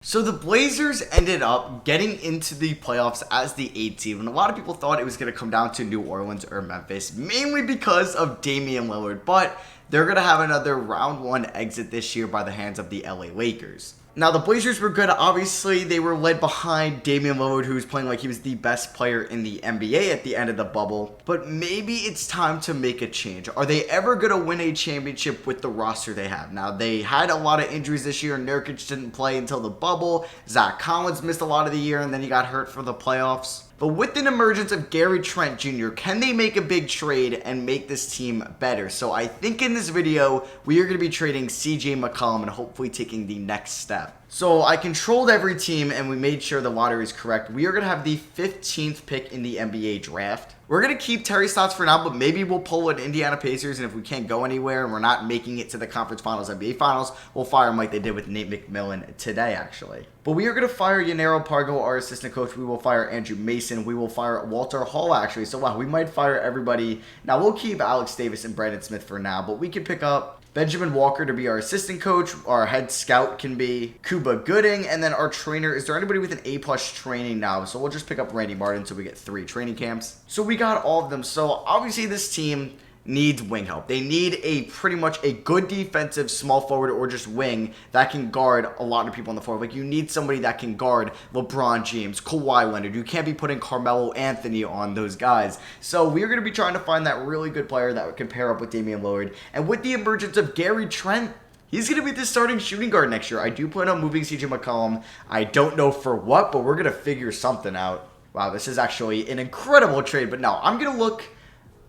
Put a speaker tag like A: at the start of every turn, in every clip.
A: So the Blazers ended up getting into the playoffs as the 8th seed, and a lot of people thought it was going to come down to New Orleans or Memphis, mainly because of Damian Lillard, but they're going to have another round one exit this year by the hands of the LA Lakers. Now, the Blazers were good. Obviously, they were led behind Damian Lillard, who was playing like he was the best player in the NBA at the end of the bubble. But maybe it's time to make a change. Are they ever going to win a championship with the roster they have? Now, they had a lot of injuries this year. Nurkic didn't play until the bubble. Zach Collins missed a lot of the year, and then he got hurt for the playoffs. But with the emergence of Gary Trent Jr., can they make a big trade and make this team better? So I think in this video, we are going to be trading CJ McCollum and hopefully taking the next step. So I controlled every team and we made sure the lottery is correct. We are going to have the 15th pick in the NBA draft. We're going to keep Terry Stotts for now, but maybe we'll pull an Indiana Pacers, and if we can't go anywhere and we're not making it to the conference finals, NBA finals, we'll fire him like they did with Nate McMillan today, actually. But we are going to fire Yanero Pargo, our assistant coach. We will fire Andrew Mason. We will fire Walter Hall, actually. So, wow, we might fire everybody. Now, we'll keep Alex Davis and Brandon Smith for now, but we could pick up Benjamin Walker to be our assistant coach. Our head scout can be Cuba Gooding. And then our trainer, is there anybody with an A+ training now? So we'll just pick up Randy Martin so we get 3 training camps. So we got all of them. So obviously this team needs wing help. They need a pretty much a good defensive small forward or just wing that can guard a lot of people on the floor. Like, you need somebody that can guard LeBron James, Kawhi Leonard. You can't be putting Carmelo Anthony on those guys. So we're going to be trying to find that really good player that can pair up with Damian Lillard. And with the emergence of Gary Trent, he's going to be the starting shooting guard next year. I do plan on moving CJ McCollum. I don't know for what, but we're going to figure something out. Wow, this is actually an incredible trade. But no, I'm going to look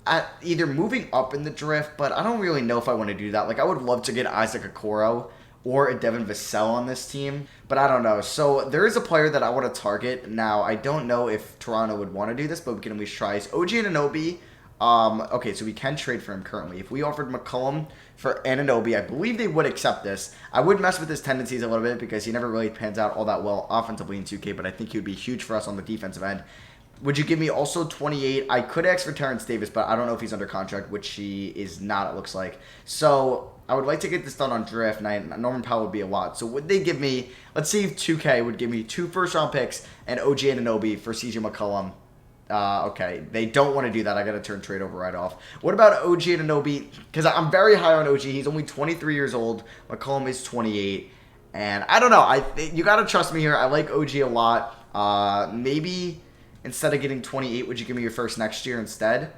A: at either moving up in the draft, but I don't really know if I want to do that. Like, I would love to get Isaac Okoro or a Devin Vassell on this team, but I don't know. So there is a player that I want to target. Now, I don't know if Toronto would want to do this, but we can at least try. It's OG Anunoby. Okay, so we can trade for him currently. If we offered McCollum for Anunoby, I believe they would accept this. I would mess with his tendencies a little bit because he never really pans out all that well offensively in 2K, but I think he would be huge for us on the defensive end. Would you give me also 28? I could ask for Terrence Davis, but I don't know if he's under contract, which he is not, it looks like. So I would like to get this done on draft night. Norman Powell would be a lot. So would they give me, let's see if 2K would give me 2 first-round picks and OG Anunoby for CJ McCollum. Okay, they don't want to do that. I got to turn trade over right off. What about OG Anunoby? Because I'm very high on OG. He's only 23 years old. McCollum is 28. And I don't know. You got to trust me here. I like OG a lot. Maybe instead of getting 28, would you give me your first next year instead?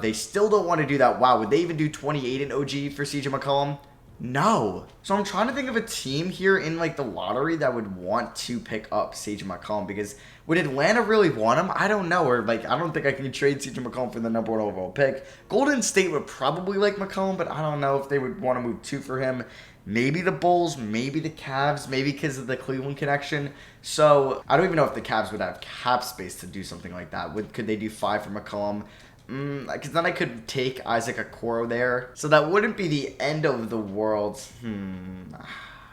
A: They still don't want to do that. Wow, would they even do 28 in OG for CJ McCollum? No. So I'm trying to think of a team here in like the lottery that would want to pick up CJ McCollum, because would Atlanta really want him? I don't know. Or like, I don't think I can trade CJ McCollum for the number 1 overall pick. Golden State would probably like McCollum, but I don't know if they would want to move 2 for him. Maybe the Bulls, maybe the Cavs, maybe because of the Cleveland connection. So I don't even know if the Cavs would have cap space to do something like that. Could they do 5 for McCollum? Because then I could take Isaac Okoro there. So that wouldn't be the end of the world.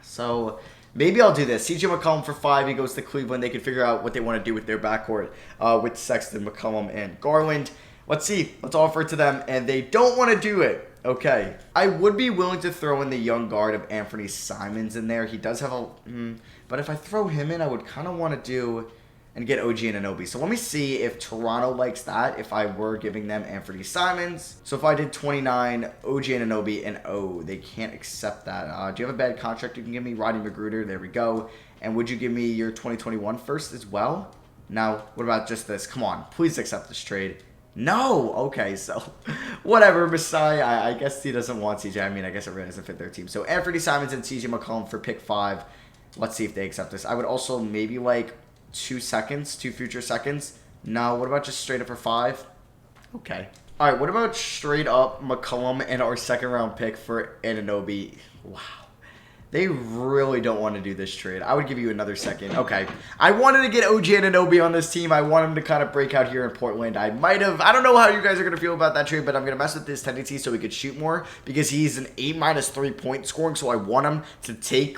A: So maybe I'll do this. CJ McCollum for 5. He goes to Cleveland. They can figure out what they want to do with their backcourt with Sexton, McCollum, and Garland. Let's see. Let's offer it to them. And they don't want to do it. Okay. I would be willing to throw in the young guard of Anthony Simons in there. He does have a... but if I throw him in, I would kind of want to do... and get OG Anunoby. So let me see if Toronto likes that, if I were giving them Anthony Simons. So if I did 29, OG Anunoby, and they can't accept that. Do you have a bad contract you can give me? Rodney Magruder, there we go. And would you give me your 2021 first as well? Now, what about just this? Come on, please accept this trade. No! Okay, so whatever, Masai. I guess he doesn't want CJ. I mean, I guess it really doesn't fit their team. So Anthony Simons and CJ McCollum for pick 5. Let's see if they accept this. I would also maybe like 2 future seconds. No, what about just straight up for 5? Okay. All right, what about straight up McCollum and our 2nd round pick for Anunoby? Wow. They really don't want to do this trade. I would give you another second. Okay. I wanted to get OG Anunoby on this team. I want him to kind of break out here in Portland. I don't know how you guys are going to feel about that trade, but I'm going to mess with his tendency so he could shoot more, because he's an A- 3-point scoring, so I want him to take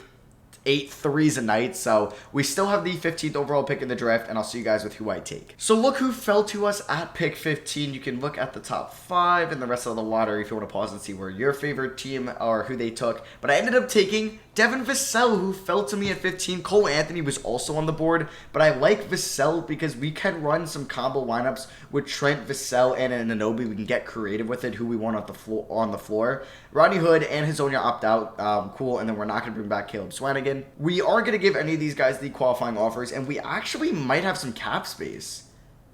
A: 8 threes a night. So we still have the 15th overall pick in the draft, and I'll see you guys with who I take. So look who fell to us at pick 15. You can look at the top 5 and the rest of the lottery if you want to pause and see where your favorite team or who they took. But I ended up taking Devin Vassell, who fell to me at 15. Cole Anthony was also on the board, but I like Vassell because we can run some combo lineups with Trent, Vassell, and Anunoby. We can get creative with it, who we want on the floor. Rodney Hood and Hezonja opt out. Cool, and then we're not going to bring back Caleb Swanigan. We are going to give any of these guys the qualifying offers, and we actually might have some cap space.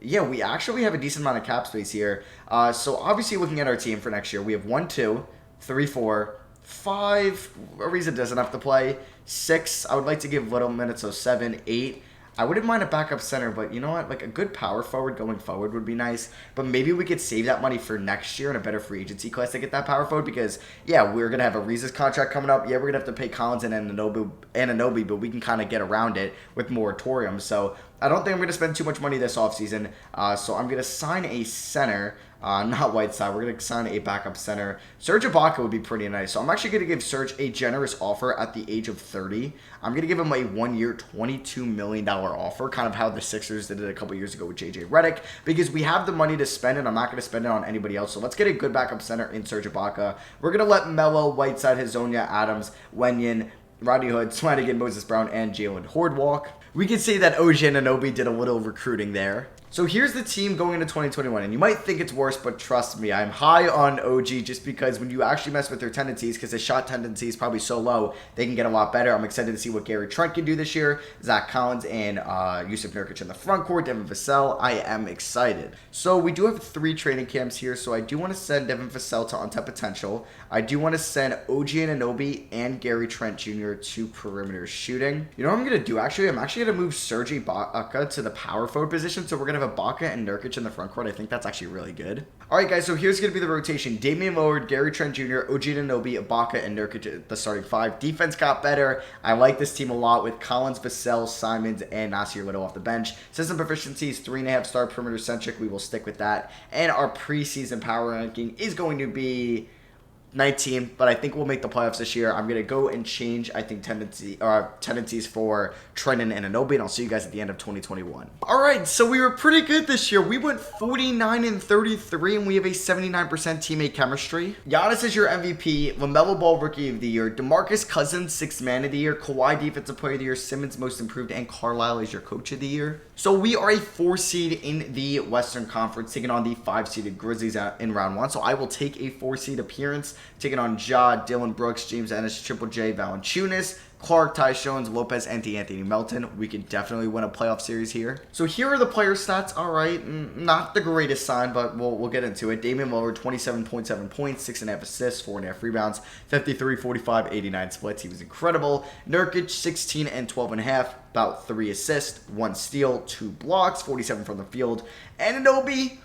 A: Yeah, we actually have a decent amount of cap space here. So obviously looking at our team for next year, we have 1, 2, 3, 4, 5. Ariza doesn't have to play. 6. I would like to give little minutes, so 7, 8. I wouldn't mind a backup center, but you know what? Like a good power forward going forward would be nice. But maybe we could save that money for next year in a better free agency class to get that power forward because, yeah, we're going to have Ariza's contract coming up. Yeah, we're going to have to pay Collins and Anunoby, but we can kind of get around it with moratorium. So I don't think I'm going to spend too much money this offseason. So I'm going to sign a center. Not Whiteside. We're going to sign a backup center. Serge Ibaka would be pretty nice. So I'm actually going to give Serge a generous offer at the age of 30. I'm going to give him a 1-year, $22 million offer, kind of how the Sixers did it a couple years ago with JJ Redick, because we have the money to spend it. I'm not going to spend it on anybody else. So let's get a good backup center in Serge Ibaka. We're going to let Melo, Whiteside, Hezonja, Adams, Wenyen, Rodney Hood, Swanigan, Moses Brown, and Jalen Horde walk. We can say that OG Anunoby did a little recruiting there. So here's the team going into 2021, and you might think it's worse, but trust me, I'm high on OG just because when you actually mess with their tendencies, because his shot tendency is probably so low, they can get a lot better. I'm excited to see what Gary Trent can do this year, Zach Collins and Jusuf Nurkic in the front court, Devin Vassell. I am excited. So we do have 3 training camps here, so I do want to send Devin Vassell to untapped potential. I do want to send OG Anunoby and Gary Trent Jr. to perimeter shooting. You know what I'm going to do, actually? I'm actually going to move Serge Ibaka to the power forward position, so we're going to have Ibaka and Nurkic in the front court. I think that's actually really good. All right, guys, so here's going to be the rotation. Damian Lillard, Gary Trent Jr., OG Anunoby, Ibaka, and Nurkic at the starting 5. Defense got better. I like this team a lot with Collins, Vassell, Simons, and Nasir Little off the bench. System proficiency is 3.5 star perimeter centric. We will stick with that. And our preseason power ranking is going to be 19, but I think we'll make the playoffs this year. I'm going to go and change, I think, tendencies for Trent and Anunoby, and I'll see you guys at the end of 2021. All right, so we were pretty good this year. We went 49-33, and we have a 79% teammate chemistry. Giannis is your MVP, LaMelo Ball Rookie of the Year, DeMarcus Cousins 6th Man of the Year, Kawhi Defensive Player of the Year, Simmons Most Improved, and Carlisle is your Coach of the Year. So we are a 4 seed in the Western Conference, taking on the 5-seeded Grizzlies in round 1. So I will take a 4-seed appearance, taking on Ja, Dylan Brooks, James Ennis, Triple J, Valanciunas, Clark, Ty Jones, Lopez, and Anthony Melton. We can definitely win a playoff series here. So here are the player stats. All right, not the greatest sign, but we'll get into it. Damian Lillard, 27.7 points, 6.5 assists, 4.5 rebounds, 53, 45, 89 splits. He was incredible. Nurkic, 16 and 12.5, about 3 assists, 1 steal, 2 blocks, 47 from the field. Anunoby,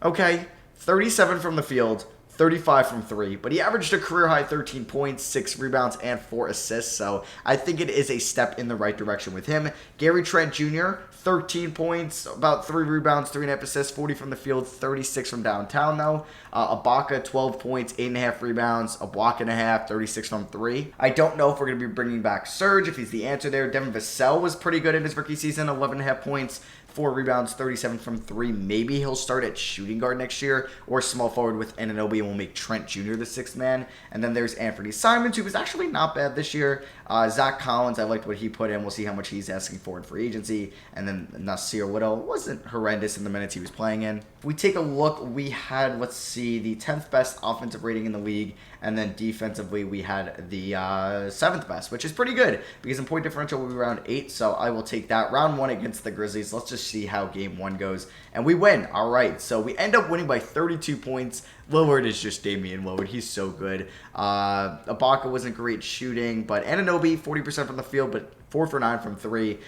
A: okay, 37 from the field, 35 from 3, but he averaged a career-high 13 points, 6 rebounds, and 4 assists, so I think it is a step in the right direction with him. Gary Trent Jr., 13 points, about 3 rebounds, 3.5 assists, 40 from the field, 36 from downtown, though. Ibaka, 12 points, 8.5 rebounds, a block and a half, 36 from 3. I don't know if we're going to be bringing back Serge, if he's the answer there. Devin Vassell was pretty good in his rookie season, 11.5 points, 4 rebounds, 37 from 3. Maybe he'll start at shooting guard next year or small forward with Anunoby, and we'll make Trent Jr. the 6th man. And then there's Anthony Simons, who was actually not bad this year. Zach Collins, I liked what he put in. We'll see how much he's asking for in free agency. And then Nasir Little wasn't horrendous in the minutes he was playing in. If we take a look, we had, let's see, the 10th best offensive rating in the league. And then defensively, we had the 7th best, which is pretty good because in point differential, we were around 8. So I will take that. Round 1 against the Grizzlies. Let's just see how game 1 goes. And we win. All right. So we end up winning by 32 points. Lillard is just Damian Lillard. He's so good. Ibaka wasn't great shooting, but Anunoby, 40% from the field, but 4 for 9 from 3.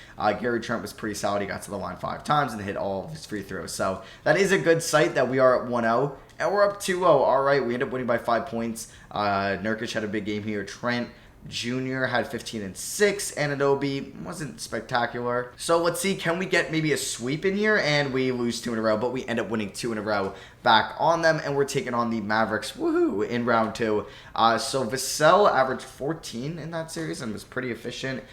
A: Gary Trent was pretty solid. He got to the line 5 times and hit all of his free throws. So that is a good sight that we are at 1-0. And we're up 2-0. All right, we end up winning by 5 points. Nurkic had a big game here. Trent Jr. had 15 and 6. Anunoby wasn't spectacular. So let's see, can we get maybe a sweep in here? And we lose 2 in a row, but we end up winning 2 in a row back on them. And we're taking on the Mavericks, woohoo, in round 2. So Vassell averaged 14 in that series and was pretty efficient.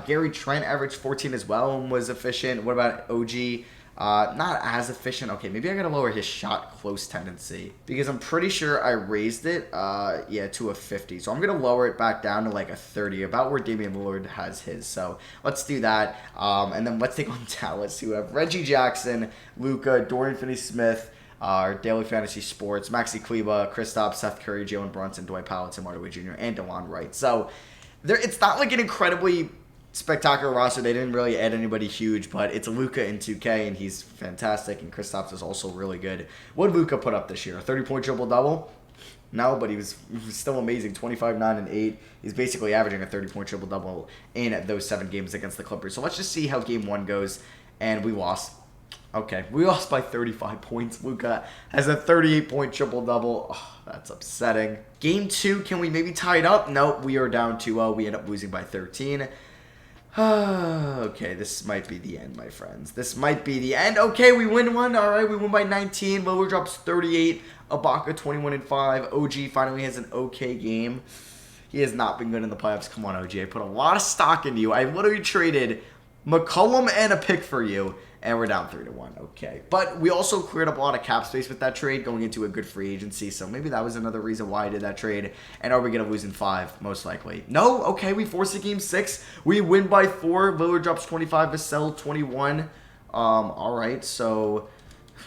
A: Gary Trent averaged 14 as well and was efficient. What about OG? Not as efficient. Okay, maybe I gotta lower his shot close tendency because I'm pretty sure I raised it, yeah, to a 50. So I'm gonna lower it back down to like a 30, about where Damian Lillard has his. So let's do that. And then let's take on Dallas, who have Reggie Jackson, Luka, Dorian Finney-Smith, our Daily Fantasy Sports, Maxi Kleba, Kristaps, Seth Curry, Jalen Brunson, Dwight Powell, Tim Hardaway Jr., and DeLon Wright. So it's not like an incredibly spectacular roster. They didn't really add anybody huge, but it's Luka in 2K, and he's fantastic, and Kristaps is also really good. What did Luka put up this year? A 30-point triple-double? No, but he was still amazing. 25, 9, and 8. He's basically averaging a 30-point triple-double in those 7 games against the Clippers. So let's just see how Game 1 goes, and we lost. Okay, we lost by 35 points. Luka has a 38-point triple-double. Oh, that's upsetting. Game 2, can we maybe tie it up? Nope, we are down 2-0. We end up losing by 13. Okay, this might be the end, my friends. This might be the end. Okay, we win one. All right, we win by 19. Lillard drops 38. Ibaka 21-5. OG finally has an okay game. He has not been good in the playoffs. Come on, OG. I put a lot of stock into you. I literally traded McCollum and a pick for you, and we're down 3-1. Okay. But we also cleared up a lot of cap space with that trade going into a good free agency, so maybe that was another reason why I did that trade. And are we going to lose in 5? Most likely. No? Okay, we force a game 6. We win by 4. Lillard drops 25, Vassell 21. All right, so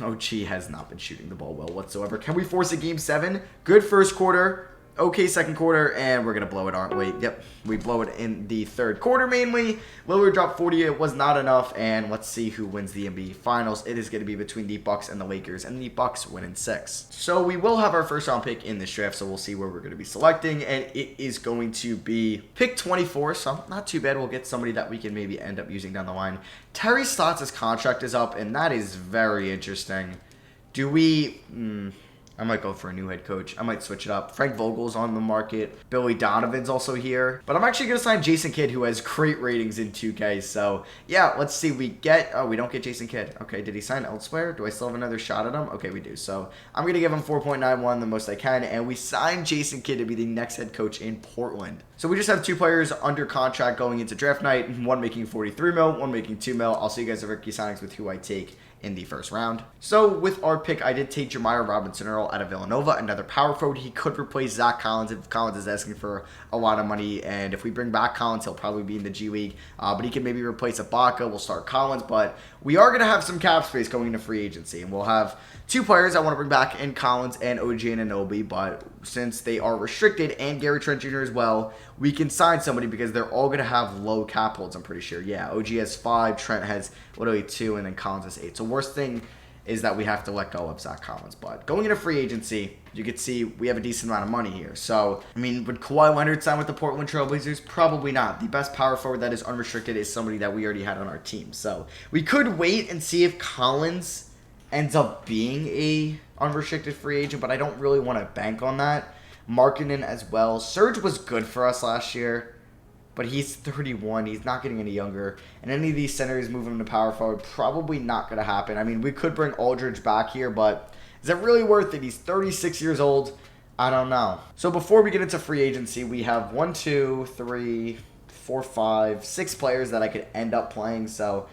A: OG has not been shooting the ball well whatsoever. Can we force a game 7? Good first quarter. Okay, second quarter, and we're going to blow it, aren't we? Yep, we blow it in the third quarter mainly. Lillard dropped 40. It was not enough, and let's see who wins the NBA Finals. It is going to be between the Bucks and the Lakers, and the Bucks win in 6. So we will have our first round pick in this draft, so we'll see where we're going to be selecting, and it is going to be pick 24, so not too bad. We'll get somebody that we can maybe end up using down the line. Terry Stotts' contract is up, and that is very interesting. Do we... I might go for a new head coach. I might switch it up. Frank Vogel's on the market. Billy Donovan's also here. But I'm actually going to sign Jason Kidd, who has great ratings in 2K. So, yeah, let's see. We don't get Jason Kidd. Okay, did he sign elsewhere? Do I still have another shot at him? Okay, we do. So, I'm going to give him 4.91, the most I can. And we signed Jason Kidd to be the next head coach in Portland. So, we just have 2 players under contract going into draft night. One making 43 mil, one making 2 mil. I'll see you guys at rookie signings with who I take in the first round. So with our pick, I did take Jeremiah Robinson-Earl out of Villanova, another power forward. He could replace Zach Collins if Collins is asking for a lot of money, and if we bring back Collins, he'll probably be in the G League, but he can maybe replace Ibaka. We'll start Collins, but we are going to have some cap space going into free agency, and we'll have 2 players I want to bring back in Collins and OG Anunoby, but since they are restricted, and Gary Trent Jr. as well, we can sign somebody because they're all going to have low cap holds, I'm pretty sure. Yeah, OG has 5, Trent has literally 2, and then Collins has 8. So worst thing is that we have to let go of Zach Collins. But going into free agency, you can see we have a decent amount of money here. So, I mean, would Kawhi Leonard sign with the Portland Trailblazers? Probably not. The best power forward that is unrestricted is somebody that we already had on our team. So we could wait and see if Collins ends up being a unrestricted free agent, but I don't really want to bank on that. Markkanen as well. Serge was good for us last year, but he's 31. He's not getting any younger. And any of these centers moving him to power forward, probably not going to happen. I mean, we could bring Aldridge back here, but is it really worth it? He's 36 years old. I don't know. So before we get into free agency, we have 1, 2, 3, 4, 5, 6 players that I could end up playing. So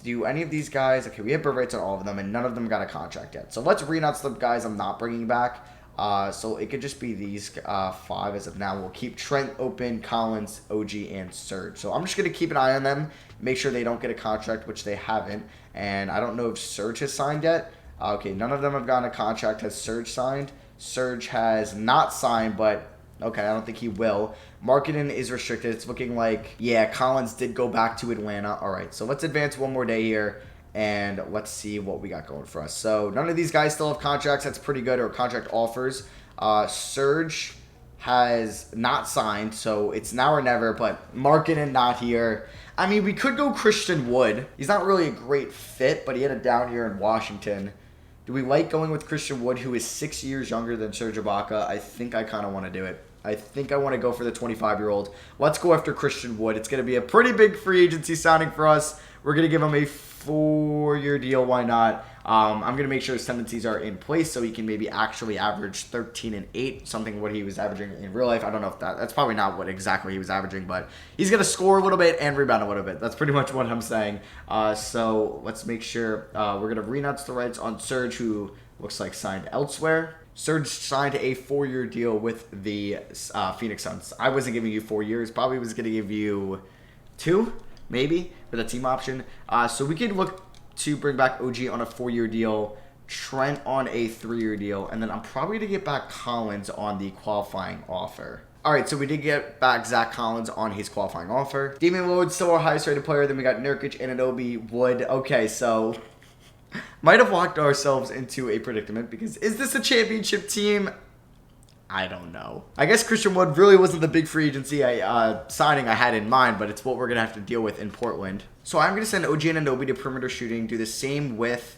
A: do any of these guys... Okay, we have bird rights on all of them, and none of them got a contract yet. So let's re-announce the guys I'm not bringing back. So it could just be these 5 as of now. We'll keep Trent open, Collins, OG, and Serge. So I'm just going to keep an eye on them, make sure they don't get a contract, which they haven't. And I don't know if Serge has signed yet. Okay, none of them have gotten a contract. Has Serge signed? Serge has not signed, but okay, I don't think he will. Markkanen is restricted. It's looking like, yeah, Collins did go back to Atlanta. All right, so let's advance one more day here. And let's see what we got going for us. So none of these guys still have contracts. That's pretty good, or contract offers. Serge has not signed, so it's now or never. But Markkanen not here. I mean, we could go Christian Wood. He's not really a great fit, but he had a down year in Washington. Do we like going with Christian Wood, who is 6 years younger than Serge Ibaka? I think I kind of want to do it. I think I want to go for the 25-year-old. Let's go after Christian Wood. It's going to be a pretty big free agency signing for us. We're going to give him a 4-year deal. Why not? I'm going to make sure his tendencies are in place so he can maybe actually average 13 and 8, something what he was averaging in real life. I don't know if that's probably not what exactly he was averaging, but he's going to score a little bit and rebound a little bit. That's pretty much what I'm saying. So let's make sure we're going to renounce the rights on Serge, who looks like signed elsewhere. Serge signed a 4-year deal with the Phoenix Suns. I wasn't giving you 4 years. Probably was going to give you 2, maybe, with a team option. So we could look to bring back OG on a 4-year deal, Trent on a 3-year deal, and then I'm probably going to get back Collins on the qualifying offer. All right, so we did get back Zach Collins on his qualifying offer. Damian Lillard still our highest rated player. Then we got Nurkic, Anunoby, Wood. Okay, so might have walked ourselves into a predicament because is this a championship team? I don't know. I guess Christian Wood really wasn't the big free agency signing I had in mind, but it's what we're going to have to deal with in Portland. So I'm going to send OG Anunoby to perimeter shooting, do the same with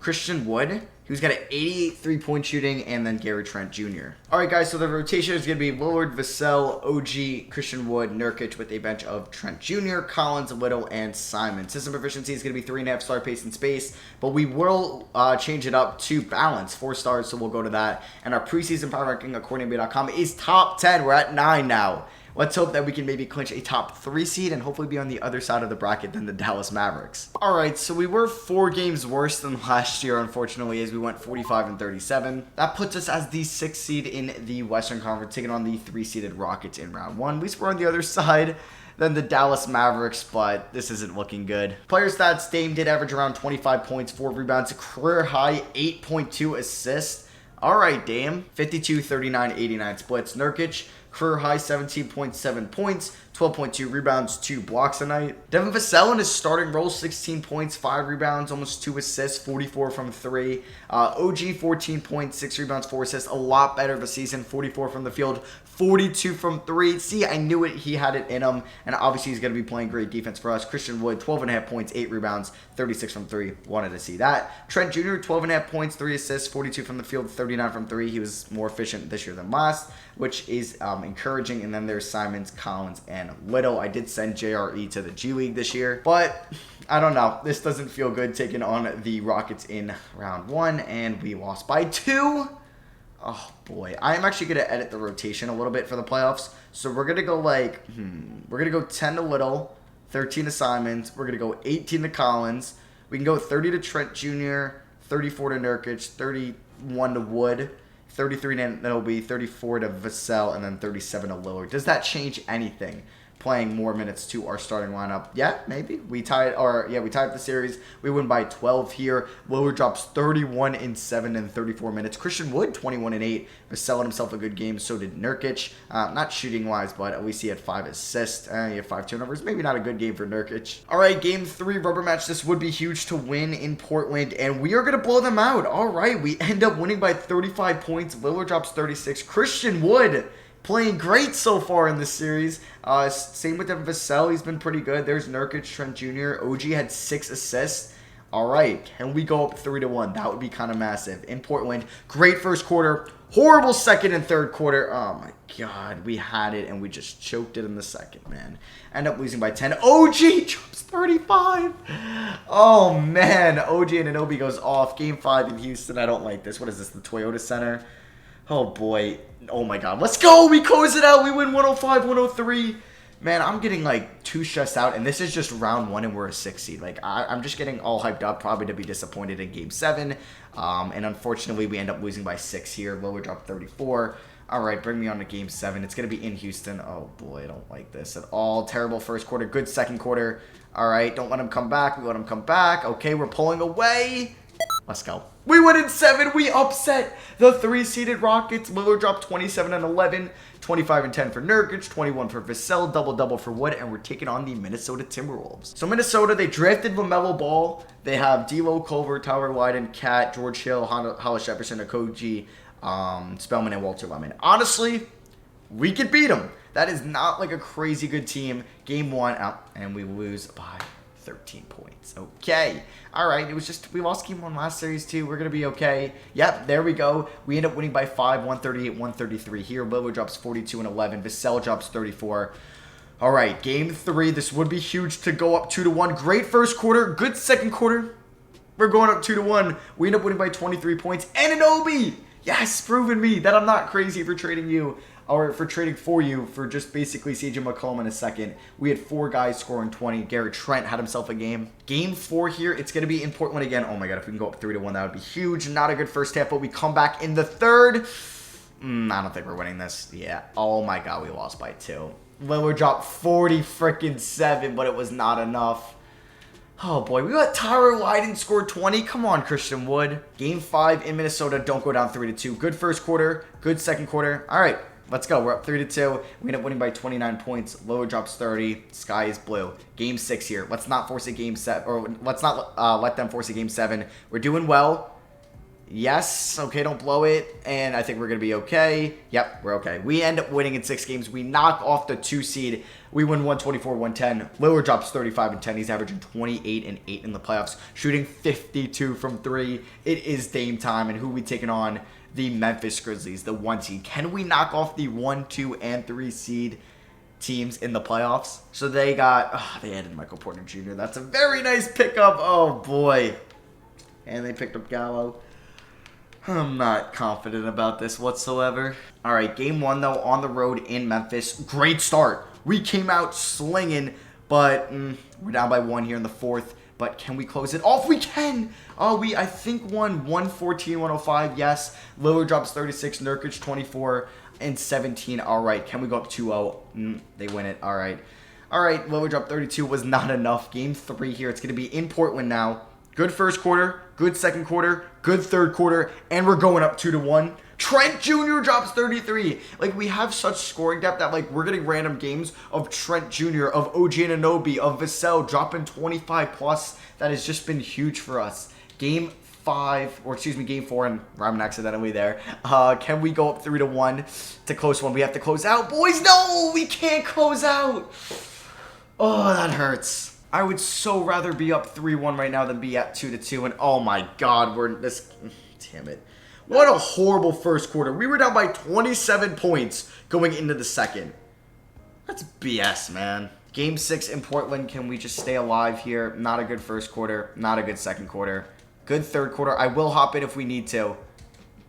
A: Christian Wood, who's got an 88 3-point shooting, and then Gary Trent Jr. All right, guys, so the rotation is going to be Lillard, Vassell, OG, Christian Wood, Nurkic with a bench of Trent Jr., Collins, Little, and Simon. System efficiency is going to be 3.5 star pace and space, but we will change it up to balance, 4 stars, so we'll go to that. And our preseason power ranking, according to NBA.com, is top 10. We're at 9 now. Let's hope that we can maybe clinch a top 3 seed and hopefully be on the other side of the bracket than the Dallas Mavericks. All right, so we were 4 games worse than last year, unfortunately, as we went 45-37. That puts us as the 6th seed in the Western Conference, taking on the 3-seeded Rockets in round 1. At least we're on the other side than the Dallas Mavericks, but this isn't looking good. Player stats, Dame did average around 25 points, 4 rebounds, a career high 8.2 assists. All right, Dame. 52, 39, 89 splits. Nurkic, career high 17.7 points, 12.2 rebounds, 2 blocks a night. Devin Vassell in his starting role, 16 points, 5 rebounds, almost 2 assists, 44 from 3. OG, 14 points, 6 rebounds, 4 assists. A lot better of a season, 44 from the field, 42 from 3. See, I knew it. He had it in him, and obviously he's going to be playing great defense for us. Christian Wood, 12.5 points, 8 rebounds, 36 from 3. Wanted to see that. Trent Jr., 12.5 points, 3 assists, 42 from the field, 39 from 3. He was more efficient this year than last, which is encouraging. And then there's Simons, Collins, and Little. I did send JRE to the G League this year, but I don't know. This doesn't feel good taking on the Rockets in round 1, and we lost by 2. Oh, boy. I am actually going to edit the rotation a little bit for the playoffs. So we're going to go like, we're going to go 10 to Little, 13 to Simons. We're going to go 18 to Collins. We can go 30 to Trent Jr., 34 to Nurkic, 31 to Wood, 33 to Anunoby, 34 to Vassell, and then 37 to Lillard. Does that change anything? Playing more minutes to our starting lineup. Yeah, maybe. We tied the series. We win by 12 here. Lillard drops 31 in 7 and 34 minutes. Christian Wood, 21 and 8. Vassell had himself a good game. So did Nurkic. Not shooting-wise, but at least he had 5 assists. He had 5 turnovers. Maybe not a good game for Nurkic. All right, game 3, rubber match. This would be huge to win in Portland, and we are going to blow them out. All right, we end up winning by 35 points. Lillard drops 36. Christian Wood playing great so far in this series. Same with Devin Vassell. He's been pretty good. There's Nurkic, Trent Jr. OG had 6 assists. All right. Can we go up 3-1? That would be kind of massive. In Portland, great first quarter. Horrible second and third quarter. Oh, my God. We had it, and we just choked it in the second, man. End up losing by 10. OG drops 35. Oh, man. OG and Anunoby goes off. Game 5 in Houston. I don't like this. What is this, the Toyota Center? Oh, boy. Oh, my God. Let's go. We close it out. We win 105-103. Man, I'm getting, like, too stressed out. And this is just round 1, and we're a 6 seed. Like, I'm just getting all hyped up, probably to be disappointed in Game 7. And unfortunately, we end up losing by 6 here. Lower drop 34. All right, bring me on to Game 7. It's going to be in Houston. Oh, boy. I don't like this at all. Terrible first quarter. Good second quarter. All right, don't let him come back. We let him come back. Okay, we're pulling away. Let's go. We win in 7. We upset the 3-seeded Rockets. Lillard dropped 27 and 11, 25 and 10 for Nurkic, 21 for Vassell, double-double for Wood, and we're taking on the Minnesota Timberwolves. So Minnesota, they drafted LaMelo Ball. They have D'Lo, Culver, Tyler Lydon, Cat, George Hill, Hollis Jefferson, Okogie, Spellman, and Walter Lemon. Honestly, we could beat them. That is not like a crazy good team. Game 1 out, and we lose by 13 points. Okay. All right. It was just, we lost game 1 last series too. We're going to be okay. Yep. There we go. We end up winning by 5, 138-133 here. Lillard drops 42 and 11. Vassell drops 34. All right. Game 3. This would be huge to go up 2-1. Great first quarter. Good second quarter. We're going up 2-1. We end up winning by 23 points. Anunoby! Yes, proving me that I'm not crazy for trading you. Or for trading for you for just basically CJ McCollum in a second. We had 4 guys scoring 20. Garrett Trent had himself a game. Game 4 here. It's going to be in Portland again. Oh my god, if we can go up 3-1, that would be huge. Not a good first half, but we come back in the third. I don't think we're winning this. Yeah. Oh my god, we lost by 2. Lillard dropped 40-7, but it was not enough. Oh boy, we got Tyler Lydon scored 20. Come on, Christian Wood. Game 5 in Minnesota. Don't go down 3-2. Good first quarter. Good second quarter. All right. Let's go. We're up 3-2. We end up winning by 29 points. Lillard drops 30. Sky is blue. Game 6 here. Let's not force a game 7, or let's not let them force a game 7. We're doing well. Yes. Okay, don't blow it. And I think we're going to be okay. Yep, we're okay. We end up winning in 6 games. We knock off the 2 seed. We win 124-110. Lillard drops 35 and 10. He's averaging 28 and 8 in the playoffs, shooting 52 from 3. It is Dame time, and who we taking on? The Memphis Grizzlies, the 1 seed. Can we knock off the 1, 2, and 3 seed teams in the playoffs? So they got, they added Michael Porter Jr. That's a very nice pickup. Oh boy. And they picked up Gallo. I'm not confident about this whatsoever. All right, game 1 though, on the road in Memphis. Great start. We came out slinging, but we're down by 1 here in the 4th. But can we close it off? We can! Oh, we, I think, won 114-105. Yes. Lillard drops 36. Nurkic 24 and 17. All right. Can we go up 2-0? They win it. All right. All right. Lillard dropped 32. Was not enough. Game 3 here. It's going to be in Portland now. Good first quarter. Good second quarter. Good third quarter. And we're going up 2-1. Trent Jr. drops 33. Like, we have such scoring depth that, like, we're getting random games of Trent Jr., of OG Anunoby, of Vassell dropping 25 plus. That has just been huge for us. Game 4, and rhyming accidentally there. Can we go up 3-1 to close one? We have to close out. Boys, no! We can't close out! Oh, that hurts. I would so rather be up 3-1 right now than be at 2-2. And, oh, my God, we're this... Damn it. What a horrible first quarter. We were down by 27 points going into the second. That's BS, man. Game 6 in Portland. Can we just stay alive here? Not a good first quarter. Not a good second quarter. Good third quarter. I will hop in if we need to.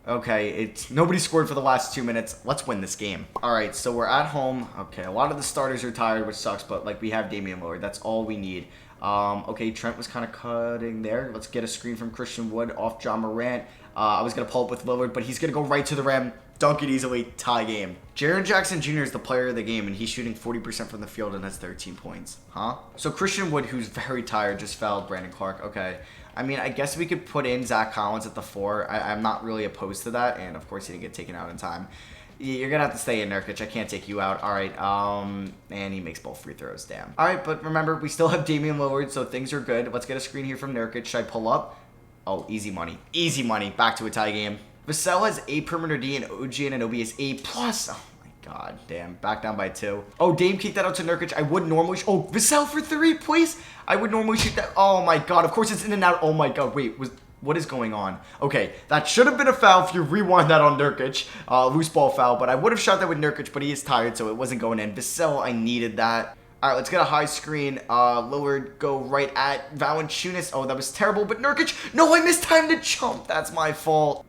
A: Okay, nobody scored for the last 2 minutes. Let's win this game. All right, so we're at home. Okay, a lot of the starters are tired, which sucks, but like we have Damian Lillard. That's all we need. Okay, Trent was kind of cutting there. Let's get a screen from Christian Wood off John Morant. I was going to pull up with Lillard, but he's going to go right to the rim. Dunk it easily. Tie game. Jaren Jackson Jr. is the player of the game, and he's shooting 40% from the field and has 13 points. Huh? So Christian Wood, who's very tired, just fouled Brandon Clark. Okay. I mean, I guess we could put in Zach Collins at the 4. I'm not really opposed to that, and of course he didn't get taken out in time. You're going to have to stay in, Nurkic. I can't take you out. All right, and he makes both free throws. Damn. All right, but remember, we still have Damian Lillard, so things are good. Let's get a screen here from Nurkic. Should I pull up? Oh, easy money. Easy money. Back to a tie game. Vassell has A perimeter D, and OG Anunoby is A+. Oh, my God. Damn. Back down by 2. Oh, Dame kicked that out to Nurkic. I would normally... Oh, Vassell for 3, please. I would normally shoot that. Oh, my God. Of course, it's in and out. Oh, my God. Wait, what is going on? Okay, that should have been a foul if you rewind that on Nurkic. Loose ball foul, but I would have shot that with Nurkic, but he is tired, so it wasn't going in. Vassell, I needed that. All right, let's get a high screen. Lillard go right at Valanciunas. Oh, that was terrible, but Nurkic. No, I missed time to jump. That's my fault.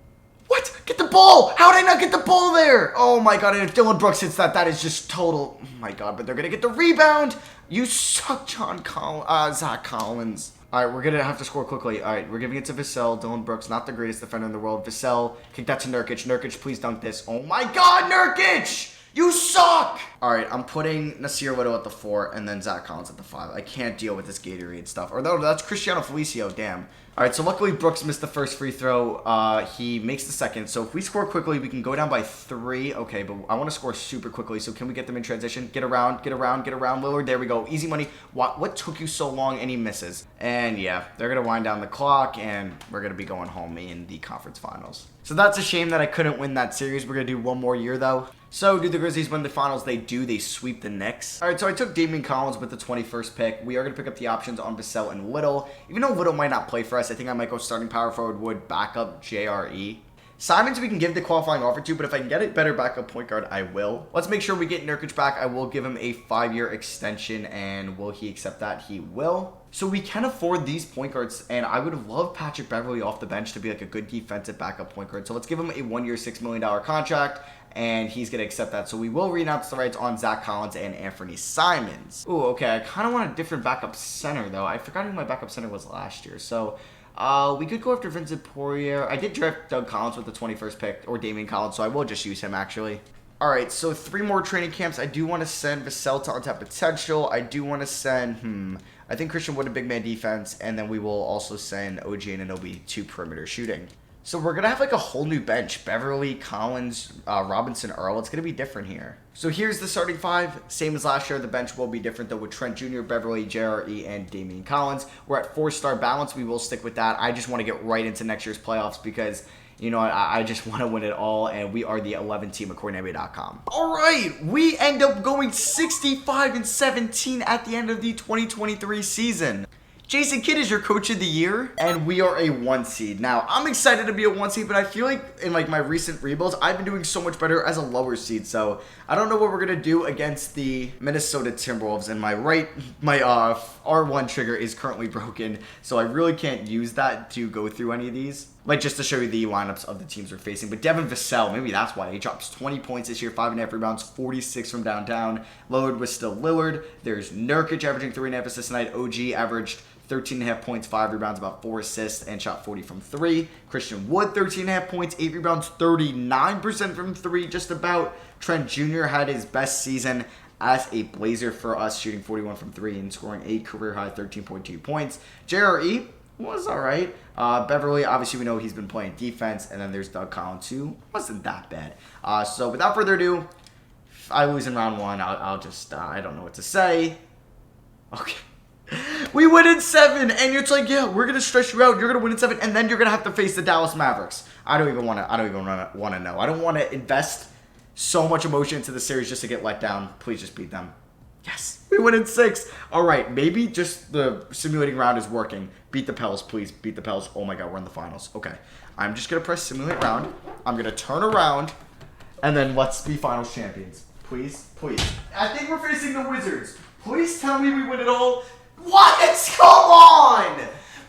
A: What? Get the ball. How did I not get the ball there? Oh, my God, and if Dylan Brooks hits that, that is just total. Oh, my God, but they're going to get the rebound. You suck, Zach Collins. All right, we're going to have to score quickly. All right, we're giving it to Vassell. Dylan Brooks, not the greatest defender in the world. Vassell, kick that to Nurkic. Nurkic, please dunk this. Oh, my God, Nurkic! You suck! All right, I'm putting Nasir Little at the 4 and then Zach Collins at the 5. I can't deal with this Gatorade stuff. Or no, that's Cristiano Felicio, damn. All right, so luckily Brooks missed the first free throw. He makes the second. So if we score quickly, we can go down by 3. Okay, but I want to score super quickly. So can we get them in transition? Get around, Lillard. There we go. Easy money. What took you so long? And he misses. And yeah, they're going to wind down the clock, and we're going to be going home in the conference finals. So that's a shame that I couldn't win that series. We're going to do one more year, though. So, do the Grizzlies win the finals? They do. They sweep the Knicks. All right, so I took Damian Collins with the 21st pick. We are going to pick up the options on Vassell and Little. Even though Little might not play for us, I think I might go starting power forward, Wood, backup JRE. Simons we can give the qualifying offer to, but if I can get a better backup point guard, I will. Let's make sure we get Nurkic back. I will give him a 5-year extension, and will he accept that? He will. So we can afford these point guards, and I would love Patrick Beverley off the bench to be like a good defensive backup point guard. So let's give him a 1-year, $6 million contract, and he's going to accept that. So we will renounce the rights on Zach Collins and Anthony Simons. Ooh, okay. I kind of want a different backup center, though. I forgot who my backup center was last year. So we could go after Vincent Poirier. I did draft Doug Collins with the 21st pick, or Damian Collins, so I will just use him, actually. All right, so 3 more training camps. I do want to send Vassell to untapped potential. I do want to send, I think Christian Wood to big man defense, and then we will also send OG Anunoby to perimeter shooting. So we're going to have like a whole new bench. Beverly, Collins, Robinson, Earl. It's going to be different here. So here's the starting 5. Same as last year. The bench will be different though with Trent Jr., Beverly, JRE, and Damian Collins. We're at 4-star balance. We will stick with that. I just want to get right into next year's playoffs because, you know, I just want to win it all, and we are the 11th team according to NBA.com. All right, we end up going 65-17 at the end of the 2023 season. Jason Kidd is your coach of the year, and we are a 1 seed. Now, I'm excited to be a 1 seed, but I feel like in like my recent rebuilds, I've been doing so much better as a lower seed. So I don't know what we're gonna do against the Minnesota Timberwolves. And my R1 trigger is currently broken, so I really can't use that to go through any of these. Like just to show you the lineups of the teams we're facing. But Devin Vassell, maybe that's why he drops 20 points this year, 5.5 rebounds, 46 from downtown. Lillard was still Lillard. There's Nurkic averaging 3.5 assists tonight. OG averaged 13.5 points, 5 rebounds, about 4 assists, and shot 40 from 3. Christian Wood, 13.5 points, 8 rebounds, 39% from 3, just about. Trent Jr. had his best season as a Blazer for us, shooting 41 from 3 and scoring a career-high 13.2 points. JRE was all right. Beverly, obviously we know he's been playing defense, and then there's Doug Collins, who wasn't that bad. So without further ado, if I lose in round 1, I'll just, I don't know what to say. Okay. We win in 7, and it's like, yeah, we're gonna stress you out. You're gonna win in 7, and then you're gonna have to face the Dallas Mavericks. I don't even want to know. I don't want to invest so much emotion into the series just to get let down. Please just beat them. Yes, we win in 6. All right, maybe just the simulating round is working. Beat the Pels, please. Beat the Pels. Oh my God, we're in the finals. Okay, I'm just gonna press simulate round. I'm gonna turn around, and then let's be finals champions, please, please. I think we're facing the Wizards. Please tell me we win it all. What? Come on!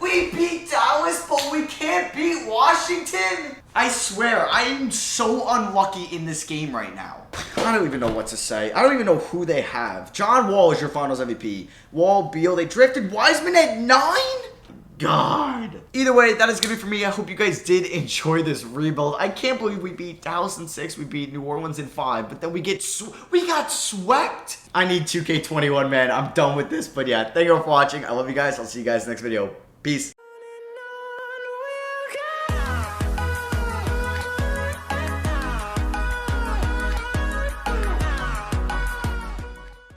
A: We beat Dallas, but we can't beat Washington? I swear, I am so unlucky in this game right now. I don't even know what to say. I don't even know who they have. John Wall is your finals MVP. Wall, Beal, they drafted Wiseman at 9? God. Either way, that is going to be for me. I hope you guys did enjoy this rebuild. I can't believe we beat Dallas in 6. We beat New Orleans in 5. But then we got swept. I need 2K21, man. I'm done with this. But yeah, thank you all for watching. I love you guys. I'll see you guys next video. Peace.